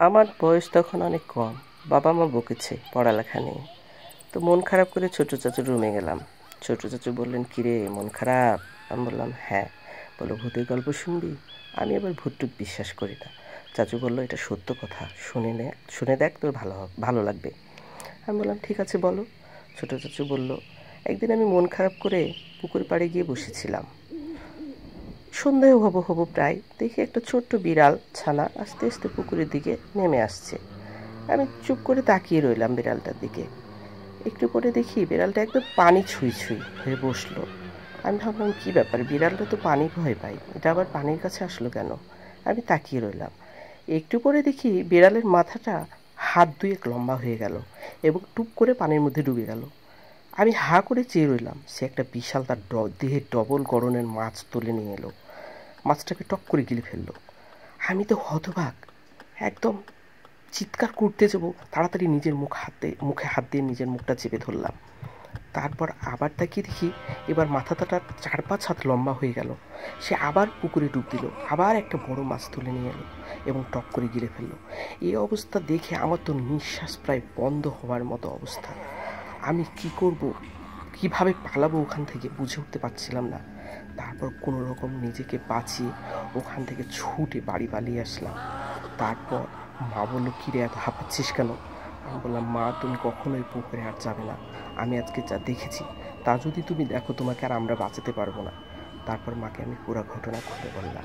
আমার বয়স তখন অনেক কম। বাবা মা বকেছে পড়ালেখা নিয়ে। তো মন খারাপ করে ছোট চাচুর রুমে গেলাম। ছোট চাচু বললেন, কিরে মন খারাপ? আমি বললাম হ্যাঁ। বললো, ভূতের গল্প শুনবি? আমি আবার ভূতটুক বিশ্বাস করি না। চাচু বললো, এটা সত্য কথা, শুনে দেখ, তোর ভালো লাগবে। আমি বললাম ঠিক আছে, বলো। ছোট চাচু বলল, একদিন আমি মন খারাপ করে পুকুর পাড়ে গিয়ে বসেছিলাম। সন্দেহ হব হব প্রায়, দেখি একটা ছোট্ট বিড়াল ছানা আস্তে আস্তে পুকুরের দিকে নেমে আসছে। আমি চুপ করে তাকিয়ে রইলাম বিড়ালটার দিকে। একটু পরে দেখি বিড়ালটা একদম পানি ছুঁই ছুঁই হয়ে বসলো। আমি ভাবলাম কী ব্যাপার, বিড়ালটা তো পানি ভয় পাই, এটা আবার পানির কাছে আসলো কেন? আমি তাকিয়ে রইলাম। একটু পরে দেখি বিড়ালের মাথাটা হাত দুয়েক লম্বা হয়ে গেল এবং টুপ করে পানির মধ্যে ডুবে গেল। আমি হা করে চেয়ে রইলাম। সে একটা বিশাল তার দেহের ডবল গড়নের মাছ তুলে নিয়ে এলো। মাছটাকে টক করে গিলে ফেললো। আমি তো হতবাক, একদম চিৎকার করতে যাবো, তাড়াতাড়ি নিজের মুখে হাত দিয়ে নিজের মুখটা চেপে ধরলাম। তারপর আবার তাকিয়ে দেখি এবার মাথাটা 4-5 হাত লম্বা হয়ে গেল। সে আবার পুকুরে ডুব দিল, আবার একটা বড় মাছ তুলে নিয়ে এলো এবং টক করে গিলে ফেললো। এই অবস্থা দেখে আমার তো নিঃশ্বাস প্রায় বন্ধ হওয়ার মতো অবস্থা। আমি কি করব, কিভাবে পালাবো ওখান থেকে বুঝে উঠতে পারছিলাম না। তারপর কোনো রকম নিজেকে বাঁচিয়ে ওখান থেকে ছুটে বাড়ি পালিয়ে আসলাম। তারপর মা বললো, কিরে এত হাঁপাচ্ছিস কেন? আমি বললাম, মা তুমি কখনোই পুকুরে আর যাবে না। আমি আজকে যা দেখেছি তা যদি তুমি দেখো, তোমাকে আর আমরা বাঁচাতে পারবো না। তারপর মাকে আমি পুরো ঘটনা খুলে বললাম।